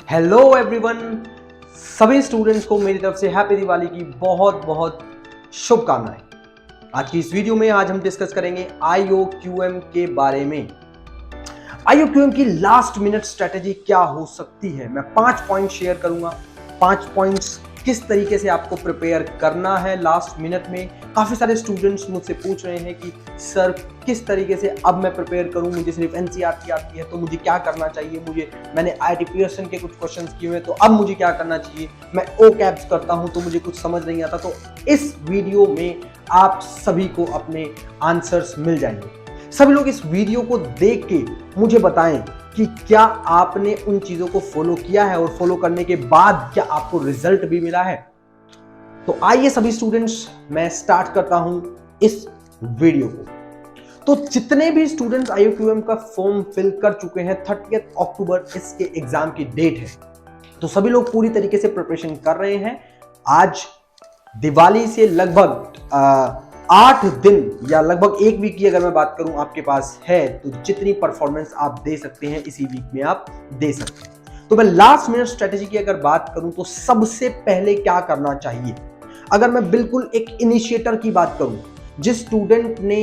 Hello everyone, सभी students को मेरी तरफ से हैप्पी दिवाली की बहुत बहुत शुभकामनाएं। आज की इस वीडियो में आज हम डिस्कस करेंगे IOQM के बारे में। IOQM की लास्ट मिनट स्ट्रेटेजी क्या हो सकती है, मैं 5 पॉइंट शेयर करूंगा। 5 पॉइंट्स किस तरीके से आपको प्रिपेयर करना है लास्ट मिनट में। काफी सारे स्टूडेंट्स मुझसे पूछ रहे हैं कि सर किस तरीके से अब मैं प्रिपेयर करूं, मुझे सिर्फ NCERT आती है तो मुझे क्या करना चाहिए, मैंने IIT पियर्सन के कुछ क्वेश्चंस किए हुए तो अब मुझे क्या करना चाहिए, मैं OCAPS करता हूं तो मुझे कुछ समझ नहीं आता। तो इस वीडियो में आप सभी को अपने आंसर्स मिल जाएंगे। सभी लोग इस वीडियो को देख के मुझे बताएं कि क्या आपने उन चीजों को फॉलो किया है और फॉलो करने के बाद क्या आपको रिजल्ट भी मिला है। तो आइए सभी स्टूडेंट्स, मैं स्टार्ट करता हूं इस वीडियो को। तो जितने भी स्टूडेंट्स IOQM का फॉर्म फिल कर चुके हैं, 30 अक्टूबर इसके एग्जाम की डेट है, तो सभी लोग पूरी तरीके से प्रिपरेशन कर रहे हैं। आज दिवाली से लगभग 8 दिन या लगभग 1 वीक की अगर मैं बात करूं आपके पास है, तो जितनी परफॉर्मेंस आप दे सकते हैं इसी वीक में आप दे सकते हैं। तो मैं लास्ट मिनट स्ट्रेटेजी की अगर बात करूं तो सबसे पहले क्या करना चाहिए, अगर मैं बिल्कुल एक इनिशिएटर की बात करूं, जिस स्टूडेंट ने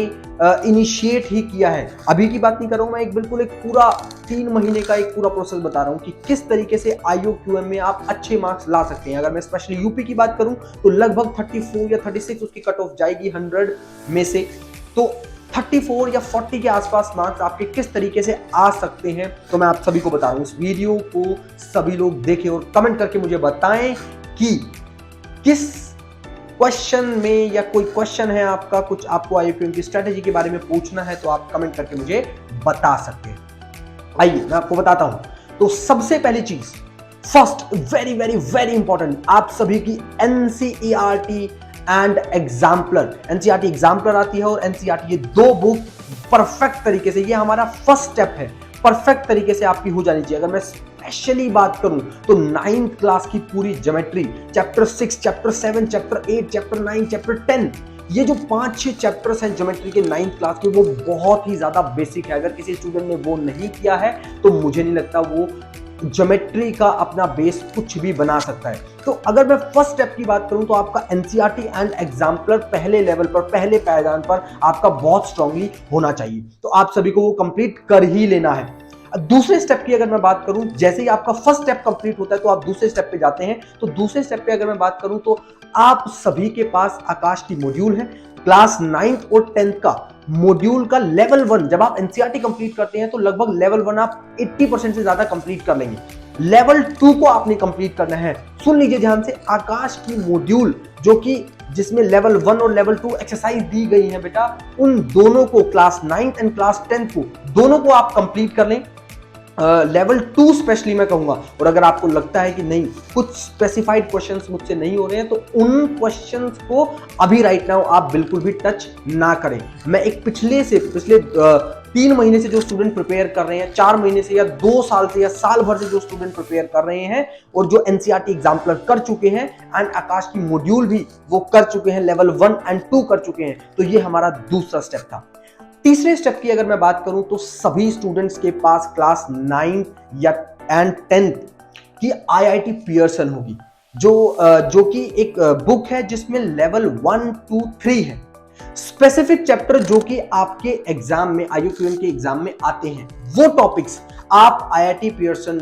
इनिशिएट ही किया है, अभी की बात नहीं कर रहा हूं मैं, बिल्कुल एक पूरा 3 महीने का एक पूरा प्रोसेस बता रहा हूं कि किस तरीके से IOQM में आप अच्छे मार्क्स ला सकते हैं। अगर मैं स्पेशली यूपी की बात करूं तो लगभग 34 या 36 उसकी कट ऑफ जाएगी 100 में से। तो 34 या 40 के आसपास मार्क्स आपके किस तरीके से आ सकते हैं, तो मैं आप सभी को बता रहा हूं। इस वीडियो को सभी लोग देखें और कमेंट करके मुझे बताएं कि किस क्वेश्चन में या कोई क्वेश्चन है आपका, कुछ आपको IOQM की स्ट्रेटेजी के बारे में पूछना है तो आप कमेंट करके मुझे बता सकते हैं। आइए मैं आपको बताता हूं। तो सबसे पहली चीज, first very very very important, आप सभी की NCERT and exemplar, NCERT exemplar आती है और NCERT, ये 2 बुक परफेक्ट तरीके से, ये हमारा फर्स्ट स्टेप है, परफेक्ट तरीके से आपकी हो जानी चाहिए। अगर मैं स्पेशली बात करूं तो 9th क्लास की पूरी geometry, chapter 6, chapter 7, chapter 8, chapter 9, chapter 10, ये जो 5-6 चैप्टर्स हैं ज्योमेट्री के 9th क्लास के, वो बहुत ही ज्यादा बेसिक है। अगर किसी स्टूडेंट ने वो नहीं किया है तो मुझे नहीं लगता वो ज्योमेट्री का अपना बेस कुछ भी बना सकता है। तो अगर मैं फर्स्ट स्टेप की बात करूं तो आपका NCERT एंड एग्जाम्पलर पहले लेवल पर, पहले पायदान पर आपका बहुत स्ट्रांगली होना चाहिए। तो आप सभी को वो कंप्लीट कर ही लेना है। दूसरे स्टेप की अगर मैं बात करूं, जैसे ही आपका फर्स्ट स्टेप कंप्लीट होता है तो आप दूसरे स्टेप पे जाते हैं। तो दूसरे स्टेप पे अगर मैं बात करूं तो आप सभी के पास आकाश की मॉड्यूल है, क्लास 9th और 10th का मॉड्यूल का लेवल 1। जब आप NCERT कंप्लीट करते हैं तो लगभग लेवल 1 आप 80% से ज्यादा कंप्लीट कर लेंगे। लेवल 2 को आपने कंप्लीट करना है। सुन लीजिए ध्यान से, आकाश की मॉड्यूल जो कि जिसमें लेवल 1 और लेवल 2 एक्सरसाइज दी गई है बेटा, उन दोनों को, class 9th and class 10th को, दोनों को आप कंप्लीट कर लें। लेवल 2 स्पेशली मैं कहूंगा। और अगर आपको लगता है कि नहीं, कुछ स्पेसिफाइड क्वेश्चंस मुझसे नहीं हो रहे हैं, तो उन क्वेश्चंस को अभी राइट नाउ आप बिल्कुल भी टच ना करें। मैं एक पिछले 3 महीने से जो स्टूडेंट प्रिपेयर कर रहे हैं, 4 महीने से या 2 साल से या साल भर से जो स्टूडेंट प्रिपेयर कर रहे हैं और जो NCERT एग्जाम्पलर कर चुके हैं एंड आकाश की मॉड्यूल भी वो कर चुके हैं, लेवल 1 एंड 2 कर चुके हैं, तो ये हमारा दूसरा स्टेप था। तीसरे स्टेप की अगर मैं बात करूं तो सभी स्टूडेंट्स के पास क्लास 9 या एंड 10th की IIT पियर्सन होगी, जो कि एक बुक है जिसमें लेवल 1, 2, 3 है। स्पेसिफिक चैप्टर जो कि आपके एग्जाम में, IOQM के एग्जाम में आते हैं, वो टॉपिक्स आप IIT पियर्सन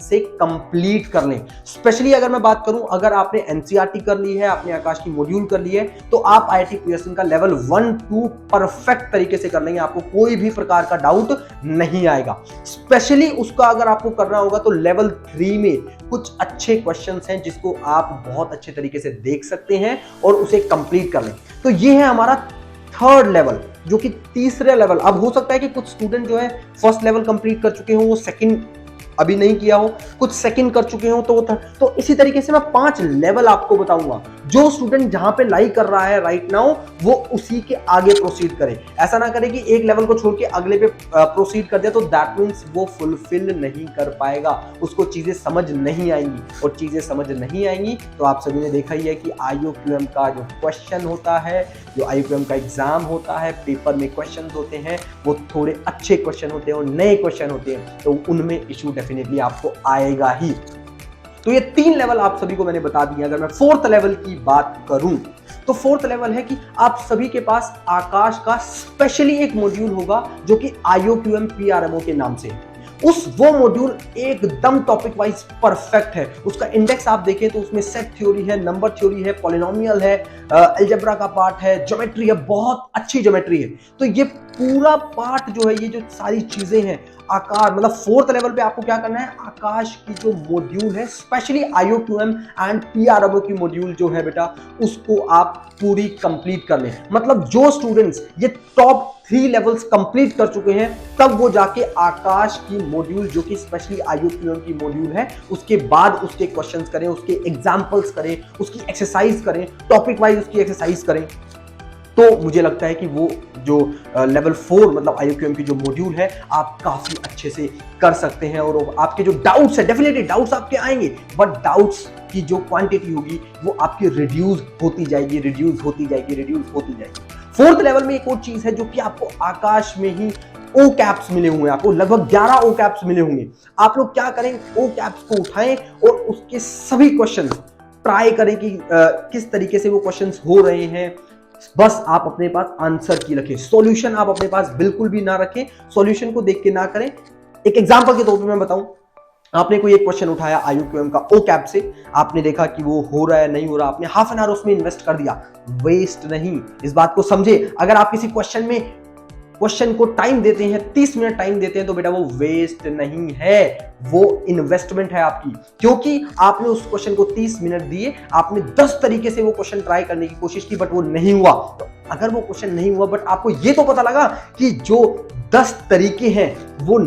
से कंप्लीट कर लें। स्पेशली अगर मैं बात करूं, अगर आपने NCERT कर ली है, आपने आकाश की मॉड्यूल कर ली है, तो आप IIT पियर्सन का लेवल 1, 2 परफेक्ट तरीके से कर लेंगे, आपको कोई भी प्रकार का डाउट नहीं आएगा। स्पेशली उसका अगर आपको करना होगा तो लेवल 3 में कुछ अच्छे क्वेश्चंस हैं जिसको आप बहुत अच्छे तरीके से देख सकते हैं और उसे कंप्लीट कर लें। तो ये है हमारा थर्ड लेवल, जो कि तीसरे लेवल। अब हो सकता है कि कुछ स्टूडेंट जो है फर्स्ट लेवल कंप्लीट कर चुके हो, वो सेकंड अभी नहीं किया हो, कुछ सेकंड कर चुके हो, तो इसी तरीके से मैं 5 लेवल आपको बताऊंगा। जो स्टूडेंट जहां पे लाइक कर रहा है राइट नाउ, वो उसी के आगे प्रोसीड करे। ऐसा ना करे कि एक लेवल को छोड़ के अगले पे प्रोसीड कर दिया, तो दैट मींस वो फुलफिल नहीं कर पाएगा, उसको चीजें समझ नहीं आएंगी, और चीजें समझ नहीं आएंगी तो आप सभी ने देखा ही है कि IOQM का जो क्वेश्चन होता है, जो IOQM का एग्जाम होता है, पेपर में क्वेश्चन होते हैं, वो थोड़े अच्छे क्वेश्चन होते हैं और नए क्वेश्चन होते हैं, तो उनमें इशू डेफिनेटली आपको आएगा ही। तो ये 3 लेवल आप सभी को मैंने बता दिए। अगर मैं 4th लेवल की बात करूं तो 4th लेवल है कि आप सभी के पास आकाश का स्पेशली एक मॉड्यूल होगा जो कि IOQM PRMO के नाम से है। वो मॉड्यूल एकदम टॉपिक वाइज परफेक्ट है। उसका इंडेक्स आप देखें तो उसमें सेट थ्योरी है, नंबर थ्योरी है, पॉलिनोमियल है, अलजेब्रा का पार्ट है, ज्योमेट्री है, बहुत अच्छी ज्योमेट्री है। तो ये पूरा पार्ट जो है, ये जो सारी चीजें हैं, आकार मतलब 4th लेवल पे आपको क्या करना है, आकाश की जो मॉड्यूल है स्पेशली IOQM एंड PRMO की मॉड्यूल जो है बेटा, उसको आप पूरी कंप्लीट कर लें। मतलब जो स्टूडेंट्स ये टॉप 3 लेवल्स कंप्लीट कर चुके हैं, तब वो जाके आकाश की मॉड्यूल जो कि स्पेशली IOQM की मॉड्यूल है, उसके बाद उसके क्वेश्चंस करें, उसके एग्जांपल्स करें, उसकी एक्सरसाइज करें, टॉपिक वाइज उसकी एक्सरसाइज करें। तो मुझे लगता है कि वो जो लेवल 4 मतलब IOQM की जो मॉड्यूल है, आप काफी अच्छे से कर सकते हैं। और आपके जो डाउट्स है, डेफिनेटली डाउट्स आपके आएंगे, बट डाउट्स की जो क्वांटिटी होगी वो आपकी रिड्यूस होती जाएगी, रिड्यूस होती जाएगी, रिड्यूस होती जाएगी। 4th लेवल में एक और चीज है जो कि आपको आकाश में ही ओ कैप्स मिले हुए हैं, आपको लगभग 11 ओ कैप्स मिले होंगे। आप लोग क्या करें, ओ कैप्स को उठाएं और उसके सभी क्वेश्चन ट्राई करें कि किस तरीके से वो क्वेश्चंस हो रहे हैं। बस आप अपने पास आंसर की रखें, सॉल्यूशन आप अपने पास बिल्कुल भी ना रखें, सॉल्यूशन को देख के ना करें। एक एग्जांपल के तौर पे मैं बताऊं, आपने कोई एक क्वेश्चन उठाया IOQM का ओ कैप से, आपने देखा कि वो हो रहा है नहीं हो रहा, आपने हाफ एन आवर उसमें इन्वेस्ट कर दिया, वेस्ट नहीं। इस बात को समझे, अगर आप किसी क्वेश्चन को टाइम देते हैं, 30 मिनट टाइम देते हैं, तो बेटा वो वेस्ट नहीं है, वो इन्वेस्टमेंट है आपकी। क्योंकि आपने उस क्वेश्चन को 30 मिनट दिए, आपने 10 तरीके से वो क्वेश्चन ट्राई करने की कोशिश की, बट वो नहीं हुआ। तो अगर वो क्वेश्चन नहीं हुआ, बट आपको ये तो पता लगा कि जो 10 तरीके हैं, वो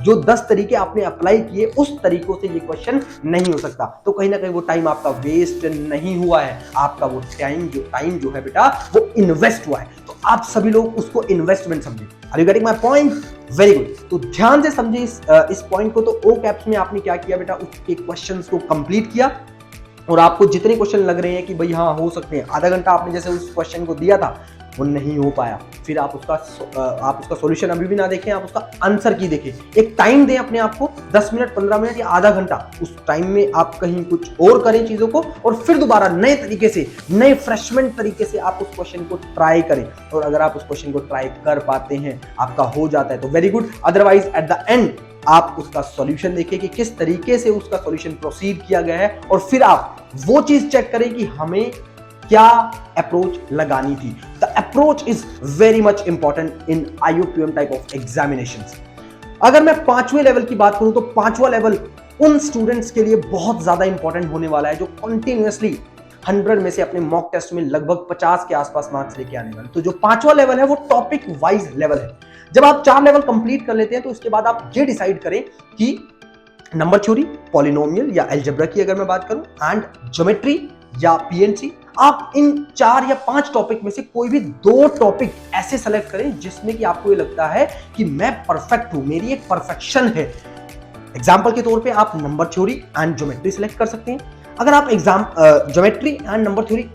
जो 10 तरीके आपने अप्लाई किए, उस तरीकों से ये क्वेश्चन नहीं हो सकता, तो कहीं ना कहीं वो टाइम आपका वेस्ट नहीं हुआ है, आपका वो टाइम जो है बेटा, वो इन्वेस्ट हुआ है। तो आप सभी लोग उसको इन्वेस्टमेंट समझे। Are you getting my point? Very good. तो ध्यान से समझे इस पॉइंट को। तो ओ कैप्स में आपने क्या किया बेटा, उसके क्वेश्चंस को कंप्लीट किया, और आपको जितने क्वेश्चन लग रहे हैं कि भाई हाँ हो सकते हैं, आधा घंटा आपने जैसे उस क्वेश्चन को दिया था, वो नहीं हो पाया, फिर आप उसका सॉल्यूशन अभी भी ना देखें, आप उसका आंसर की देखें। एक टाइम दें अपने आप को, 10 मिनट, 15 मिनट या आधा घंटा। उस टाइम में आप कहीं कुछ और करें चीजों को, और फिर दोबारा नए तरीके से, नए फ्रेशमेंट तरीके से आप उस क्वेश्चन को ट्राई करें। और अगर आप उस क्वेश्चन को ट्राई कर पाते हैं, आपका हो जाता है, तो very good. Otherwise at the end आप उसका सॉल्यूशन देखिए कि किस तरीके से उसका सॉल्यूशन प्रोसीड किया गया है, और फिर आप वो चीज चेक करें कि हमें क्या अप्रोच लगानी थी। The approach is very much important in IOQM type of examinations. अगर मैं 5वें लेवल की बात करूं, तो 5वां लेवल उन स्टूडेंट्स के लिए बहुत ज्यादा इंपॉर्टेंट होने वाला है जो कंटिन्यूअसली 100 में से अपने मॉक टेस्ट में लगभग 50 के आसपास मार्क्स लेके आने वाले। तो जो 5वां लेवल है वो टॉपिक वाइज लेवल है। जब आप 4 लेवल कंप्लीट कर लेते हैं, तो इसके बाद आप ये डिसाइड करें कि नंबर थ्योरी, पॉलिनोमियल या अलजेब्रा की अगर मैं बात करूं, एंड ज्योमेट्री या PNC, आप इन 4 या 5 टॉपिक में से कोई भी 2 टॉपिक ऐसे सेलेक्ट करें जिसमें कि आपको ये लगता है कि मैं परफेक्ट हूं, मेरी एक परफेक्शन है। एग्जाम्पल के तौर पे आप number theory and geometry select कर सकते हैं। अगर आप geometry and number theory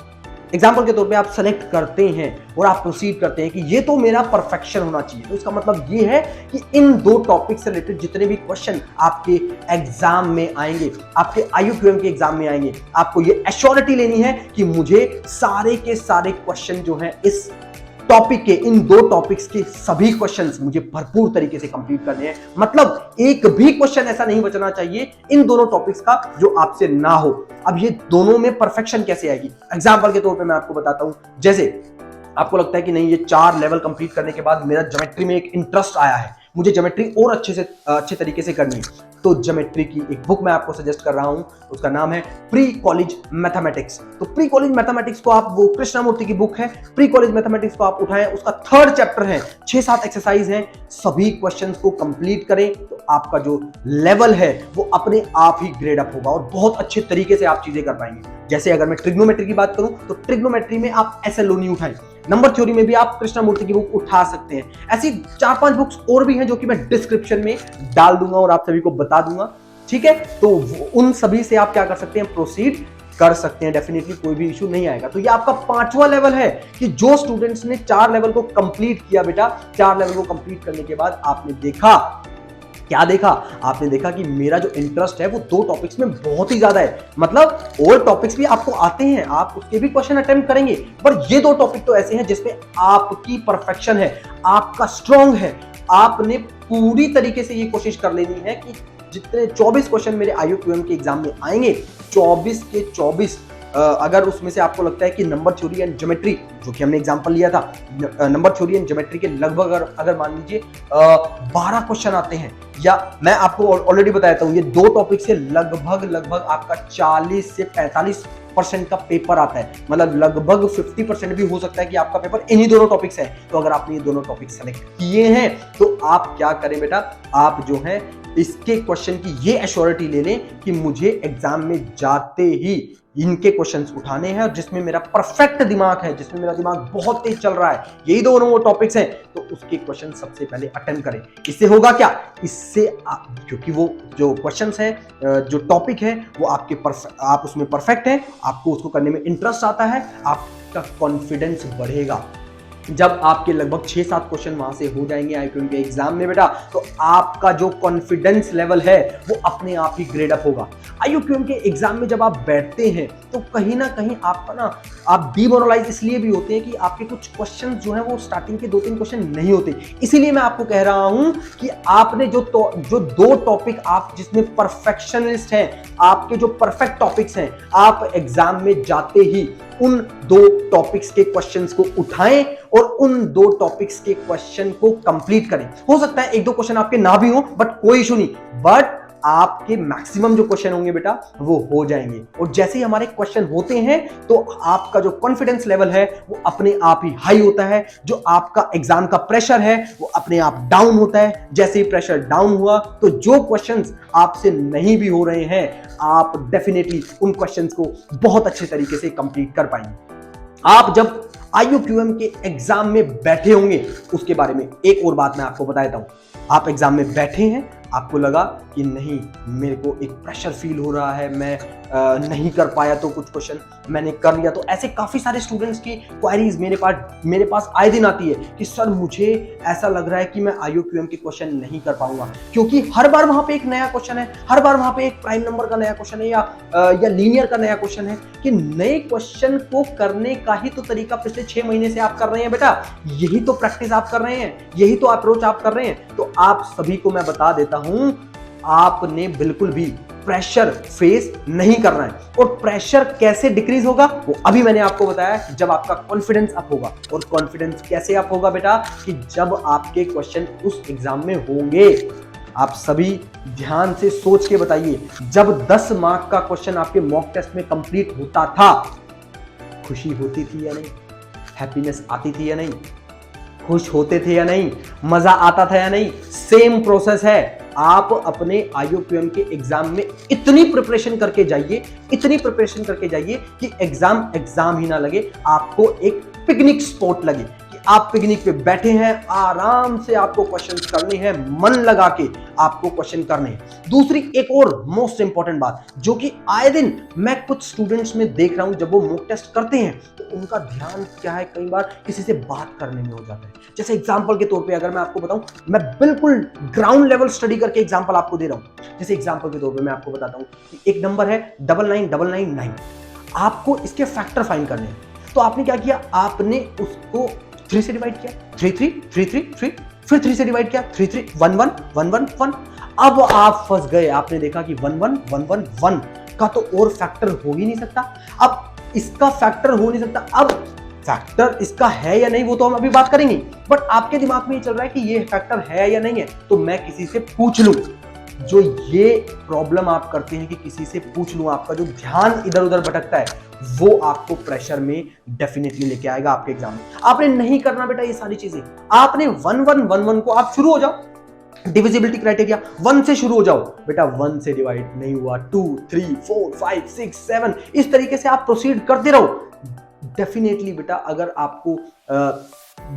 example के तौर पे आप सेलेक्ट करते हैं और आप प्रोसीड करते हैं कि ये तो मेरा परफेक्शन होना चाहिए, तो इसका मतलब ये है कि इन 2 टॉपिक से रिलेटेड जितने भी क्वेश्चन आपके एग्जाम में आएंगे, आपके IOQM के एग्जाम में आएंगे, आपको ये एश्योरिटी लेनी है कि मुझे सारे के सारे क्वेश्चन जो हैं इस टॉपिक के, इन 2 टॉपिक्स के सभी क्वेश्चंस मुझे भरपूर तरीके से कंप्लीट करने हैं। मतलब एक भी क्वेश्चन ऐसा नहीं बचना चाहिए इन दोनों टॉपिक्स का जो आपसे ना हो। अब ये दोनों में परफेक्शन कैसे आएगी? एग्जांपल के तौर पे मैं आपको बताता हूं। जैसे आपको लगता है कि नहीं, ये 4 लेवल कंप्लीट करने के बाद मेरा ज्योमेट्री में एक इंटरेस्ट आया है, मुझे ज्योमेट्री और अच्छे तरीके से करनी है, तो ज्योमेट्री की एक बुक मैं आपको सजेस्ट कर रहा हूं, उसका नाम है प्री कॉलेज मैथमेटिक्स। तो प्री कॉलेज मैथमेटिक्स को आप, वो कृष्णमूर्ति की बुक है, प्री कॉलेज मैथमेटिक्स को आप उठाएं, उसका 3rd चैप्टर है, 6-7 एक्सरसाइज हैं, सभी क्वेश्चंस को कंप्लीट करें, तो आपका जो लेवल है वो अपने आप ही ग्रेड अप होगा और बहुत अच्छे तरीके से आप चीजें कर पाएंगे। जैसे अगर मैं ट्रिग्नोमेट्री की बात करूं, तो ट्रिग्नोमेट्री में आप SLO नहीं उठाएं, नंबर थ्योरी में भी आप कृष्णमूर्ति की बुक उठा सकते हैं। ऐसी 4-5 बुक्स और भी हैं जो कि मैं डिस्क्रिप्शन में डाल दूंगा और आप सभी को बता दूंगा, ठीक है? तो उन सभी से आप क्या कर सकते हैं, प्रोसीड कर सकते हैं, डेफिनेटली कोई भी इशू नहीं आएगा। तो ये आपका 5वां लेवल है कि जो स्टूडेंट्स ने 4 लेवल को कंप्लीट किया बेटा, 4 लेवल को कंप्लीट करने के बाद आपने देखा क्या देखा? आपने देखा कि मेरा जो इंटरेस्ट है वो 2 टॉपिक्स में बहुत ही ज्यादा है। मतलब और टॉपिक्स भी आपको आते हैं, आप उसके भी क्वेश्चन अटेम्प्ट करेंगे, पर ये 2 टॉपिक तो ऐसे हैं जिसमें आपकी परफेक्शन है, आपका स्ट्रॉन्ग है। आपने पूरी तरीके से ये कोशिश कर लेनी है कि जितने 24 क्वेश्चन मेरे IUQM के एग्जाम में आएंगे, 24 के 24 अगर उसमें से आपको लगता है कि नंबर थ्योरी एंड ज्योमेट्री, जो कि हमने एग्जांपल लिया था, नंबर थ्योरी एंड ज्योमेट्री के लगभग अगर मान लीजिए 12 क्वेश्चन आते हैं, या मैं आपको ऑलरेडी बताया हूं, ये 2 टॉपिक से लगभग आपका 40 से 45% का पेपर आता है। मतलब लगभग 50% भी हो सकता है कि आपका पेपर इन्हीं दोनों टॉपिक्स है। तो अगर आपने ये दोनों टॉपिक सेलेक्ट किए हैं तो आप क्या करें बेटा, आप जो है इसके क्वेश्चन की ये एश्योरिटी ले लें कि मुझे एग्जाम में जाते ही इनके क्वेश्चंस उठाने हैं, और जिसमें मेरा परफेक्ट दिमाग है, जिसमें मेरा दिमाग बहुत तेज चल रहा है, यही दोनों वो टॉपिक्स हैं, तो उसके क्वेश्चन सबसे पहले अटेम्प्ट करें। इससे होगा क्या? इससे क्योंकि वो जो क्वेश्चंस हैं, जो टॉपिक है वो आप उसमें परफेक्ट हैं, आपको उसको करने में इंटरेस्ट आता है, आपका कॉन्फिडेंस बढ़ेगा। जब आपके लगभग 6-7 क्वेश्चन वहां से हो जाएंगे IUQM के एग्जाम में बेटा, तो आपका जो कॉन्फिडेंस लेवल है वो अपने आप ही ग्रेड अप होगा। IUQM के एग्जाम में जब आप बैठते हैं तो कहीं ना कहीं आपका आप डीमोरलाइज इसलिए भी होते हैं कि आपके कुछ क्वेश्चन जो है वो स्टार्टिंग के 2-3 क्वेश्चन नहीं होते। इसीलिए मैं आपको कह रहा हूं कि आपने जो 2 टॉपिक आप जिसमें परफेक्शनिस्ट हैं, आपके जो परफेक्ट टॉपिक्स हैं, आप एग्जाम में जाते ही उन 2 टॉपिक्स के क्वेश्चंस को उठाएं और उन 2 टॉपिक्स के क्वेश्चन को कंप्लीट करें। हो सकता है 1-2 क्वेश्चन आपके ना भी हो, बट कोई इशू नहीं, बट आपके मैक्सिमम जो क्वेश्चन होंगे बेटा वो हो जाएंगे। और जैसे ही हमारे क्वेश्चन होते हैं तो आपका जो कॉन्फिडेंस लेवल है वो अपने आप ही हाई होता है, जो आपका एग्जाम का प्रेशर है वो अपने आप डाउन होता है। जैसे ही प्रेशर डाउन हुआ तो जो क्वेश्चंस आपसे नहीं भी हो रहे हैं, आप डेफिनेटली उन क्वेश्चंस को बहुत अच्छे तरीके से कंप्लीट कर पाएंगे। आप जब IUQM के एग्जाम में बैठे होंगे, उसके बारे में एक और बात मैं आपको बता देता हूं। आप एग्जाम में बैठे हैं, आपको लगा कि नहीं, मेरे को एक प्रेशर फील हो रहा है, मैं नहीं कर पाया तो कुछ क्वेश्चन मैंने कर लिया, तो ऐसे काफी सारे स्टूडेंट्स की क्वेरीज मेरे पास आए दिन आती है कि सर मुझे ऐसा लग रहा है कि मैं IUQM के क्वेश्चन नहीं कर पाऊंगा, क्योंकि हर बार वहां पे एक नया क्वेश्चन है, हर बार वहां पे एक प्राइम नंबर का नया क्वेश्चन है या लीनियर का नया क्वेश्चन है। कि नए क्वेश्चन को करने का ही तो तरीका पिछले 6 महीने से आप कर रहे हैं बेटा, यही तो प्रैक्टिस आप कर रहे हैं, यही तो अप्रोच आप कर रहे हैं। तो आप सभी को मैं बता देता हूं, आपने बिल्कुल भी प्रेशर फेस नहीं करना है। और प्रेशर कैसे डिक्रीज होगा वो अभी मैंने आपको बताया कि जब आपका कॉन्फिडेंस अप होगा। और कॉन्फिडेंस कैसे अप होगा बेटा, कि जब आपके क्वेश्चन उस एग्जाम में होंगे। आप सभी ध्यान से सोच के बताइए, जब 10 मार्क का क्वेश्चन आपके मॉक टेस्ट में कंप्लीट होता था, खुशी होती थी या नहीं, हैप्पीनेस आती थी या नहीं, खुश होते थे या नहीं, मजा आता था या नहीं? सेम प्रोसेस है। आप अपने IUQM के एग्जाम में इतनी प्रिपरेशन करके जाइए, इतनी प्रिपरेशन करके जाइए कि एग्जाम ही ना लगे, आपको एक पिकनिक स्पॉट लगे कि आप पिकनिक पे बैठे हैं, आराम से आपको क्वेश्चन करने हैं, मन लगा के आपको क्वेश्चन करने हैं। दूसरी एक और मोस्ट इंपॉर्टेंट बात जो कि आए दिन मैं कुछ स्टूडेंट्स में देख रहा हूं, जब वो मॉक टेस्ट करते हैं तो उनका ध्यान क्या है, कई बार किसी से बात करने में हो जाता है। जैसे एग्जांपल के तौर पे अगर मैं आपको बताऊं, मैं बिल्कुल ग्राउंड लेवल स्टडी करके एग्जांपल आपको दे रहा हूं। जैसे एग्जांपल के तौर पे मैं आपको बताता हूं कि एक नंबर है 99999, आपको इसके फैक्टर फाइंड करने हैं। तो आपने क्या किया, आपने उसको 3 से डिवाइड किया, 3 फिर 3 से डिवाइड किया, 3 1 1 1 1 1। अब आप फंस गए, आपने देखा कि 1 1 1 1 1 का तो और फैक्टर हो ही नहीं सकता। अब इसका फैक्टर हो नहीं सकता, अब फैक्टर इसका है या नहीं वो तो हम अभी बात करेंगे, बट आपके दिमाग में ये चल रहा है कि ये फैक्टर है या नहीं है, तो मैं किसी से पूछ लूं। जो ये प्रॉब्लम आप करते हैं कि किसी से पूछ लूं, आपका जो ध्यान इधर उधर भटकता है, वो आपको प्रेशर में डेफिनेटली लेके आएगा आपके एग्जाम में। आपने नहीं करना बेटा ये सारी चीजें, आपने 1 1 1 1 को आप शुरू हो जाओ, डिविजिबिलिटी क्राइटेरिया 1 से शुरू हो जाओ बेटा, 1 से डिवाइड नहीं हुआ, 2 3 4 5 6 7, इस तरीके से आप प्रोसीड करते रहो। डेफिनेटली बेटा, अगर आपको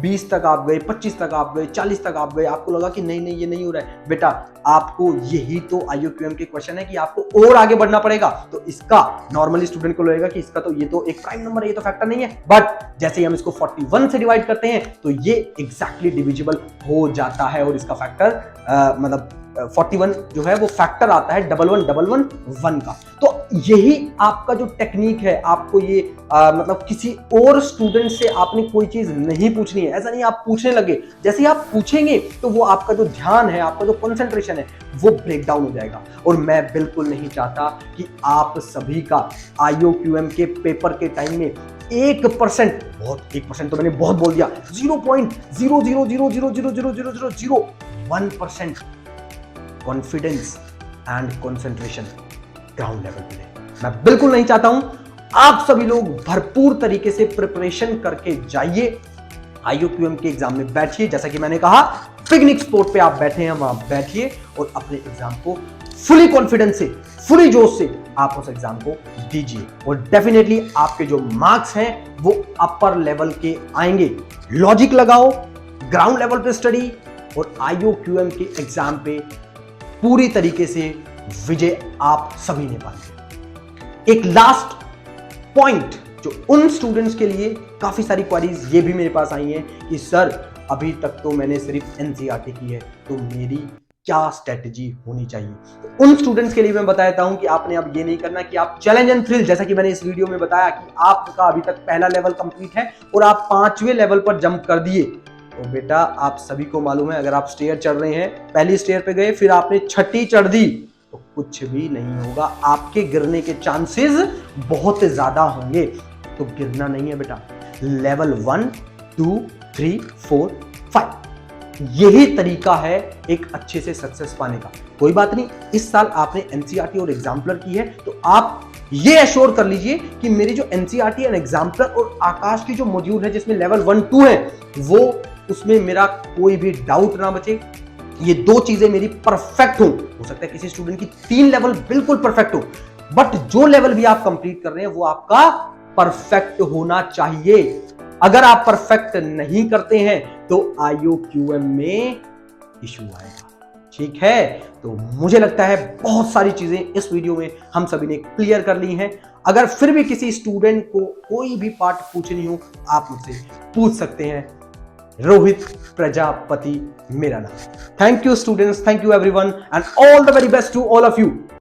20 तक आप गए, 25 तक आप गए, 40 तक आप गए, आपको लगा कि नहीं ये नहीं हो रहा है बेटा, आपको यही तो IUQM के क्वेश्चन है कि आपको और आगे बढ़ना पड़ेगा। तो इसका नॉर्मली स्टूडेंट को लगेगा कि इसका तो ये तो एक प्राइम नंबर है, ये तो फैक्टर नहीं है, बट जैसे ही हम इसको 41 से डिवाइड करते हैं तो ये एग्जैक्टली डिविजिबल हो जाता है और इसका फैक्टर मतलब 41 जो है वो फैक्टर आता है 1111 का। तो यही आपका जो टेक्निक है, आपको ये मतलब किसी और स्टूडेंट से आपने कोई चीज नहीं पूछनी है। ऐसा नहीं आप पूछने लगे, जैसे ही आप पूछेंगे तो वो आपका जो ध्यान है, आपका जो कंसंट्रेशन है वो ब्रेक डाउन हो जाएगा। और मैं बिल्कुल नहीं चाहता कि आप सभी का IOQM के पेपर के टाइम में 1%, बहुत 1% तो मैंने बहुत बोल दिया, 0.000000001% confidence and concentration ground level पे ले। मैं बिल्कुल नहीं चाहता हूं। आप सभी लोग भरपूर तरीके से प्रिपरेशन करके जाइए, IOQM के एग्जाम में बैठिए। जैसा कि मैंने कहा, पिकनिक स्पॉट पे आप बैठे हैं, वहां बैठिए और अपने एग्जाम को फुली कॉन्फिडेंस से, फुली जोश से आप उस एग्जाम को दीजिए और डेफिनेटली आपके जो मार्क्स हैं वो अपर लेवल के आएंगे। लॉजिक लगाओ, ग्राउंड लेवल पे स्टडी और IOQM के एग्जाम पे पूरी तरीके से विजय आप सभी ने पाई। एक लास्ट पॉइंट जो उन स्टूडेंट्स के लिए, काफी सारी क्वेरीज ये भी मेरे पास आई हैं कि सर अभी तक तो मैंने सिर्फ NCERT की है, तो मेरी क्या स्ट्रेटजी होनी चाहिए। तो उन स्टूडेंट्स के लिए मैं बता देता हूं कि आपने अब ये नहीं करना कि आप चैलेंज एंड थ्रिल, जैसा कि मैंने इस वीडियो में बताया कि आपका अभी तक पहला लेवल कंप्लीट है और आप 5वें लेवल पर जंप कर दिए। तो बेटा आप सभी को मालूम है, अगर आप स्टेयर चढ़ रहे हैं, पहली स्टेयर पे गए, फिर आपने 6ठी चढ़ दी, तो कुछ भी नहीं होगा। आपके गिरने के चांसेस बहुत ज्यादा होंगे। तो गिरना नहीं है बेटा। लेवल 1 2 3 4 5, यही तरीका है एक अच्छे से सक्सेस पाने का। कोई बात नहीं, इस साल आपने NCERT और एग्जाम्पलर की है, तो आप ये एश्योर कर लीजिए कि मेरी जो NCERT एंड एग्जाम्पलर और आकाश की जो मॉड्यूल है जिसमें लेवल 1 2 है, वो उसमें मेरा कोई भी डाउट ना बचे। ये 2 चीजें मेरी परफेक्ट हो सकता है किसी स्टूडेंट की 3 लेवल बिल्कुल परफेक्ट हो, बट जो लेवल भी आप कंप्लीट कर रहे हैं वो आपका परफेक्ट होना चाहिए। अगर आप परफेक्ट नहीं करते हैं तो IOQM में इशू आएगा। ठीक है, तो मुझे लगता है बहुत सारी चीजें इस वीडियो में हम सभी ने क्लियर कर ली हैं। अगर फिर भी किसी स्टूडेंट को कोई भी पार्ट पूछनी हो, आप मुझसे पूछ सकते हैं। रोहित प्रजापति मेरा नाम। Thank you students, thank you everyone and all the very best to all of you.